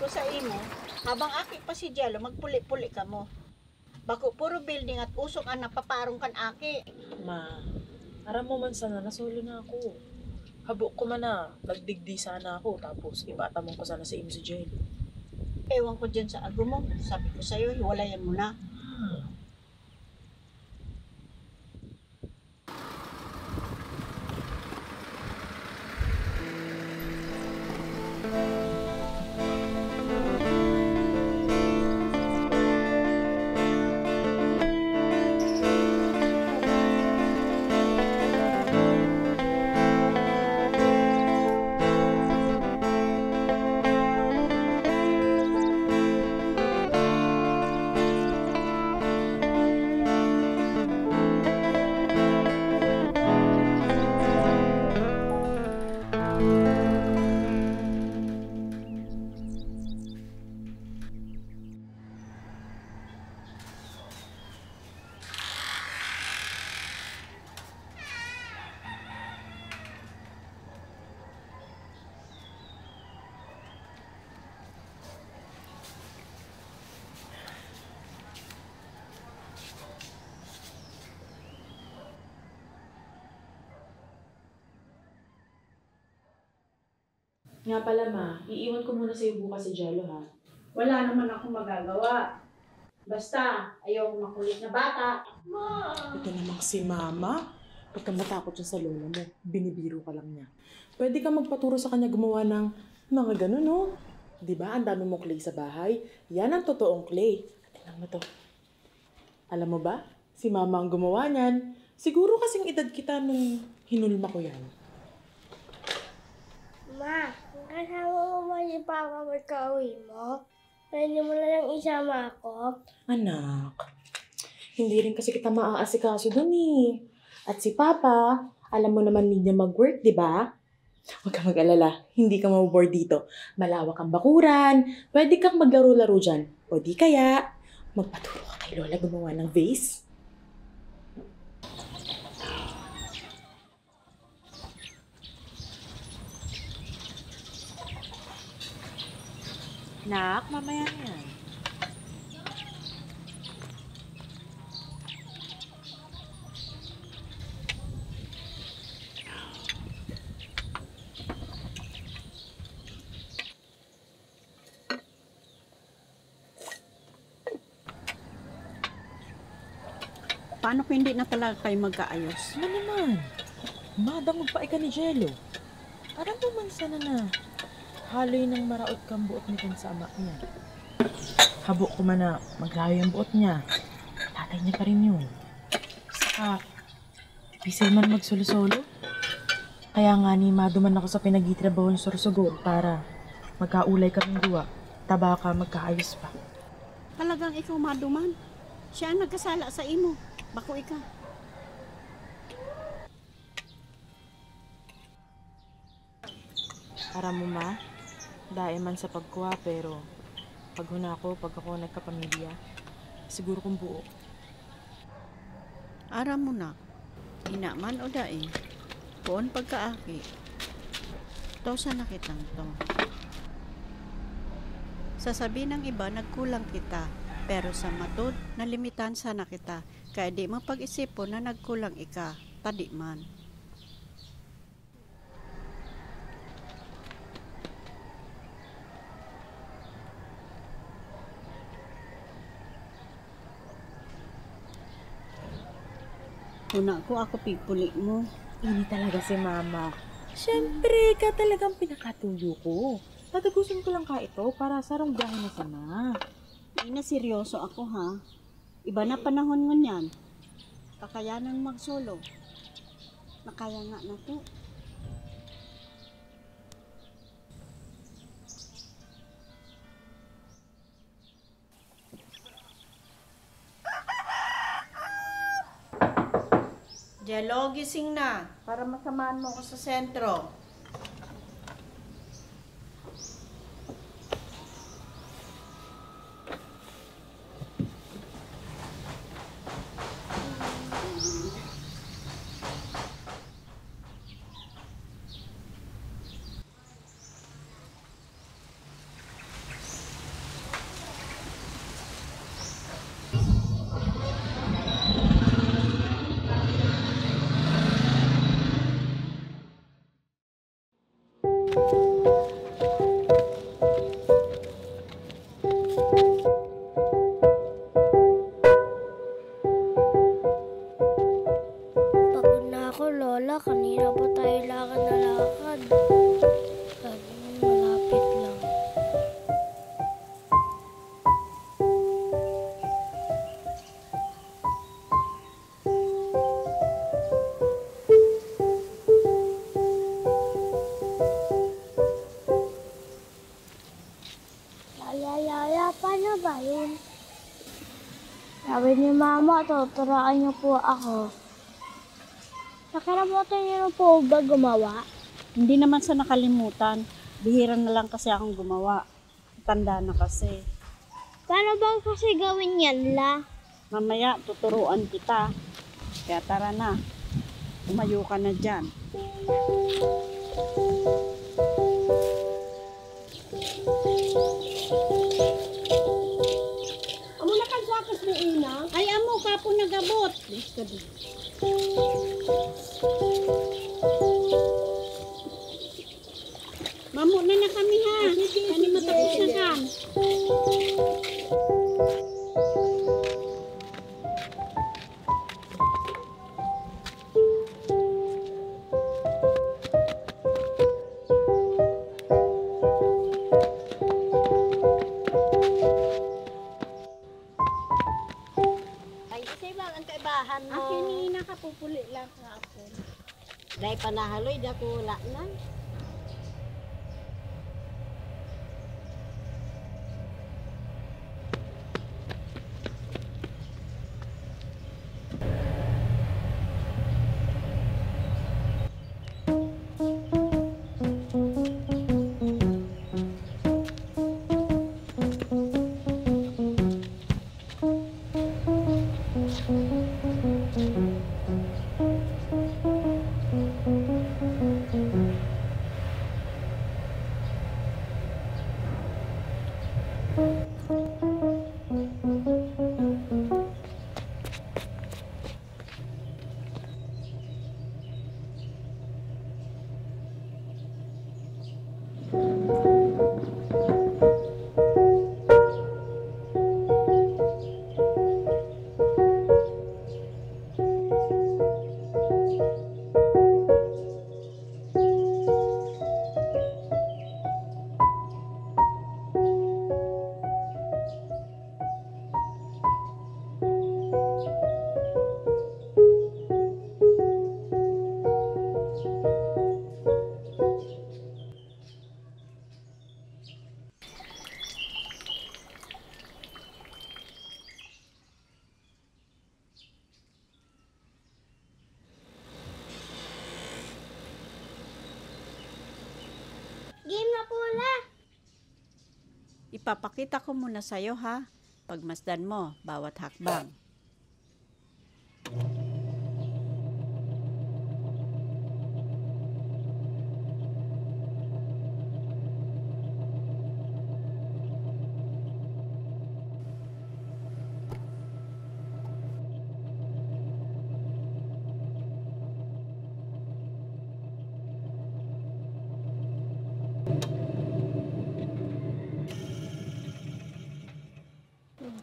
ko sa imo, habang aki pa si Jello, magpuli-puli ka mo. Bako puro building at usok ang napaparong kan aki. Ma, aram mo man sana, nasolo na ako. Habok ko man na, nagdigdi sana ako, tapos ipatamong ko sana sa imo si Jello. Ewan ko dyan sa ago mo. Sabi ko sa'yo, hiwalayan mo na. Nga pala ma, iiwan ko muna sa'yo bukas si Jello ha. Wala naman akong magagawa. Basta, ayaw makulit na bata. Ito namang si mama. Pagka matakot siya sa lola mo, binibiro ka lang niya. Pwede ka magpaturo sa kanya gumawa ng mga ganun, no? Di ba? Ang dami mong clay sa bahay. Yan ang totoong clay. Tingnan mo to. Alam mo ba? Si mama ang gumawa niyan. Siguro kasing edad kita nung hinulma ko yan. Ma, kasama mo ba si Papa pagka-uwi mo? Pwede mo na lang isama ako. Anak, hindi rin kasi kita maaasikaso dun eh. At si Papa, alam mo naman hindi niya mag-work, di ba? Huwag kang mag-alala, hindi ka maboboard dito. Malawak ang bakuran, pwede kang maglaro-laro dyan. O di kaya, magpaturo ka kay Lola gumawa ng vase. Nak, mamaya na yan. Paano kung hindi na talaga kayo magkaayos? Ano naman? Madangog pa ika ni Jello. Aram mo man sana na haloy ng maraot kang buot ni kan sa ama niya. Habok ko man na maglayo ang buot niya. Tatay niya pa rin yun. Saka, bisay man magsolo-solo. Kaya nga ni maduman ako sa pinagitrabaho ng Sorsogon para magkaulay kaming duwa. Tabaka magkaayos pa. Talagang ikaw maduman. Siya ang nagkasala sa imo. Bako ikaw. Aram mo ma, dahil man sa pagkuha pero pag huna ko, pag ako nagkapamilya, siguro kong buo. Aram mo na. Inaman o daing. Poon pagkaaki. To sa nakitang to. Sasabi ng iba, nagkulang kita. Pero sa matod, nalimitan sana kita. Kaya di mo pag-isipon na nagkulang ika. Tadi man. Una ko ako pipuli mo. Ini talaga si mama. Siyempre, ka talagang pinakatuyo ko. Tatagusin ko lang ka ito para sarang biyahe na sana. Hindi na seryoso ako ha. Iba na panahon ngunyan. Kakayanan magsolo. Nakaya nga na to. Jello, gising na para masamahan mo ko sa sentro. Sabi ni Mama, tuturaan niyo po ako. Nakalimutan niyo na po ba gumawa? Hindi naman sa nakalimutan. Bihira na lang kasi akong gumawa. Tanda na kasi. Paano ba kasi gawin yan, La? Mamaya tuturuan kita. Kaya tara na. Umayo ka na dyan. Amo na kansakas ni Ina? Ay, amo ka po nagabot. Ka din. Mamu na kami ha. Kani matapos na kan. Ay, kasi ba ang kaibahan mo? Akin ni nakapupuli lang kapon. Dahil panahaloy, dako wala na. Game na po, La. Ipapakita ko muna sa'yo ha. Pagmasdan mo, bawat hakbang.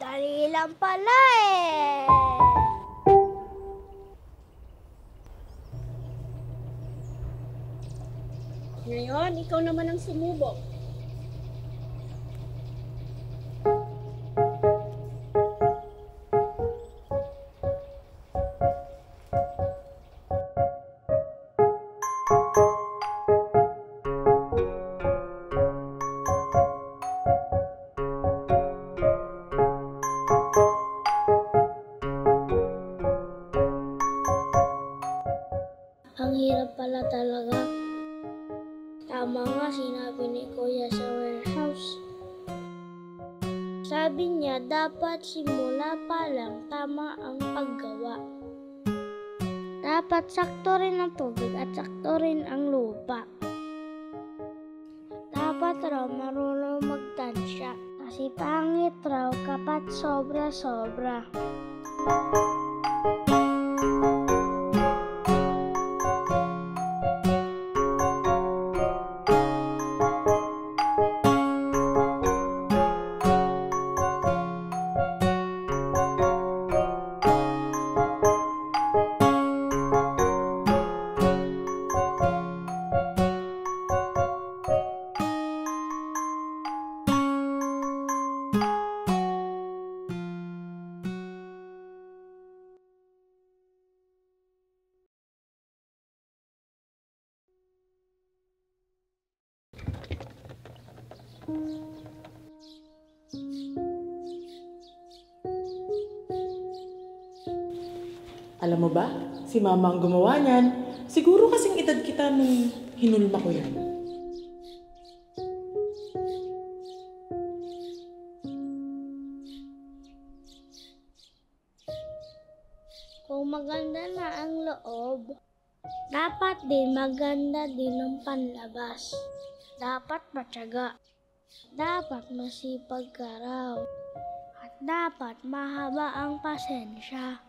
Dali lang pala eh. Ngayon, ikaw naman ang sumubok. Ang hirap pala talaga. Tama nga sinabi ni Kuya sa warehouse. Sabi niya dapat simula pa lang tama ang paggawa. Dapat sakto rin ang tubig at sakto rin ang lupa. Dapat raw marunong magtansya kasi pangit raw kapag sobra-sobra. Alam mo ba, si mama ang gumawa niyan. Siguro kasing edad kita nung hinulma ko yan. Kung maganda na ang loob, dapat din maganda din ang panlabas. Dapat matyaga. Dapat masipag ka raw. At dapat mahaba ang pasensya.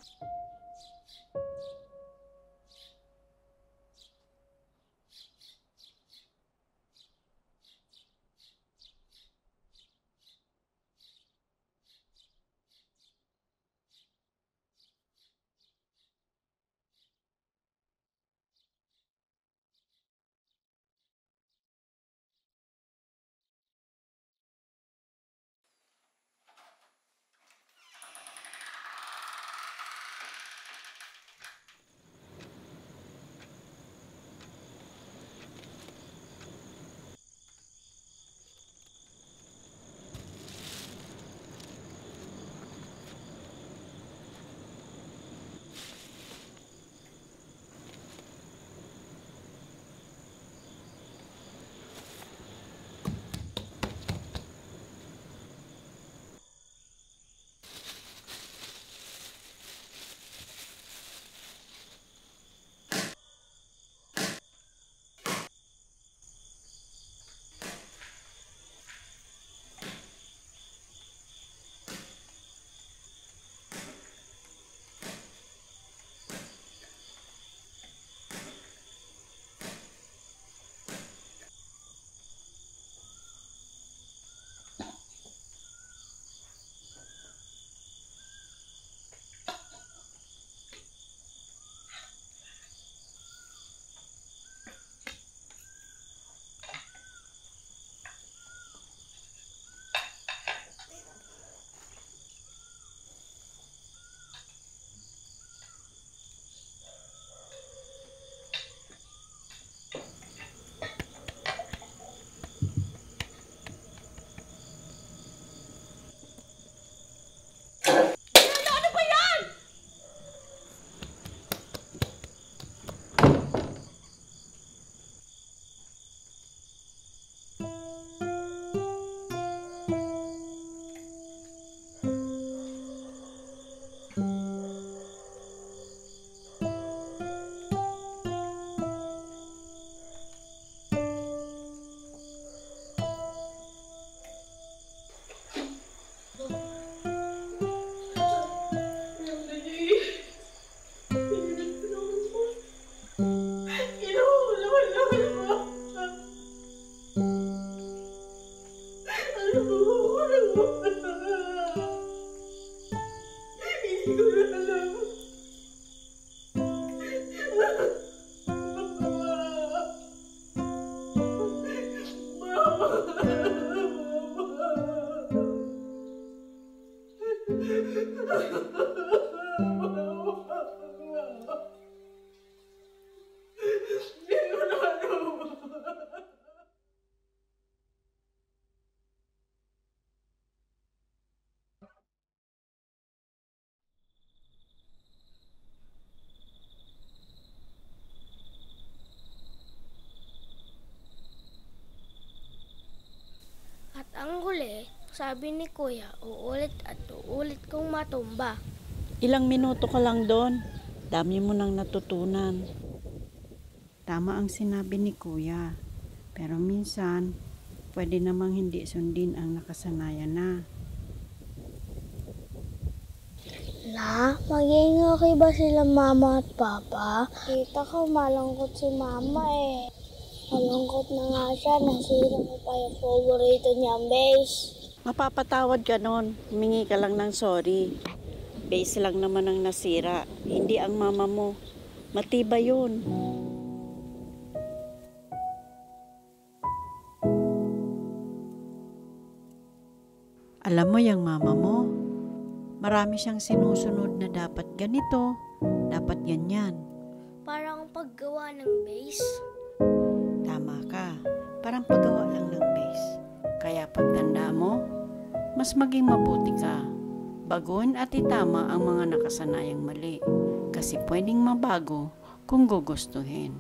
At ang huli, sabi ni Kuya, uulit at uulit kong matumba. Ilang minuto ka lang doon. Dami mo nang natutunan. Tama ang sinabi ni Kuya. Pero minsan, pwede namang hindi sundin ang nakasanayan na. Na, maging okay ba sila mama at papa? Kita ko malungkot si mama eh. Malungkot na nga siya, nasira mo pa yung favorito niyang base. Mapapatawad ka nun. Humingi ka lang ng sorry. Base lang naman ang nasira. Hindi ang mama mo. Matibay yun. Alam mo yung mama mo, marami siyang sinusunod na dapat ganito, dapat ganyan. Parang paggawa ng base. Tama ka, parang paggawa lang ng base. Kaya pagtanda mo, mas maging mabuti ka. Baguhin at itama ang mga nakasanayang mali. kasi pwedeng mabago kung gugustuhin.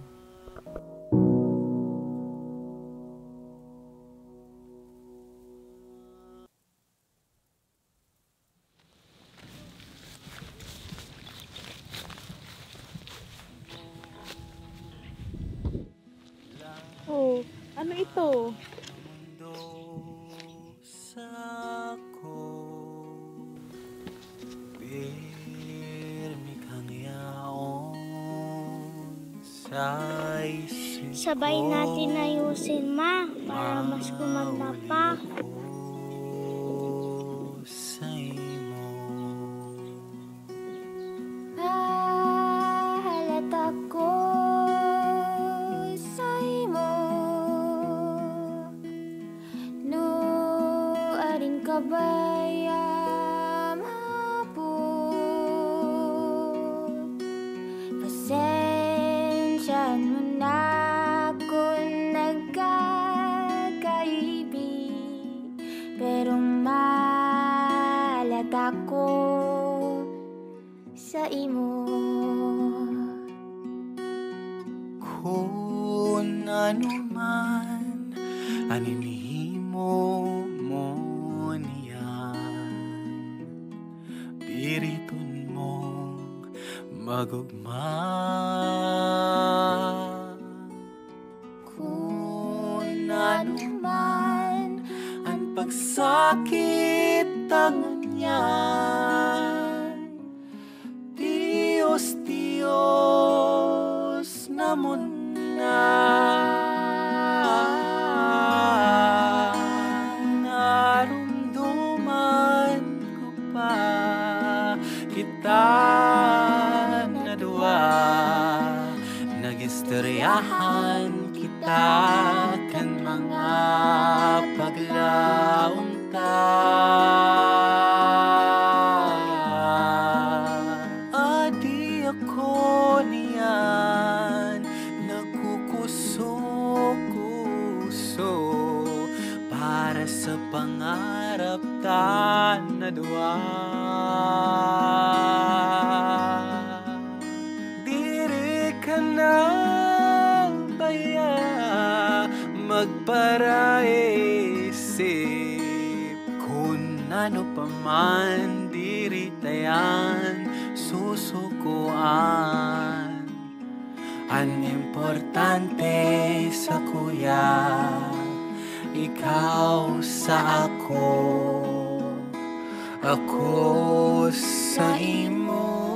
Oh, ano ito? Sabay natin ayusin, Ma, para mas gumanda pa. Halata ko sa imo, no aring kabaya maput. Pasensyahan mo na kung nagkakaibig, pero malata ko sa imo. Kung ano man aninihimo mo niyan, piriton mong magugma. Kung ano man ang pagsakit tangon niyan, Diyos, Diyos namon na. Narumduman ko pa kita na dua, nagistoryahan kita kan mga paglaong ta. Adi ako niyan nagkukuso-kuso para sa pangarap ta na dua. Diri ka na baya magparaisip, kung ano pa man diri tayan susukuan. Ang importante sa kuya, ikaw sa ako, ako sa imo.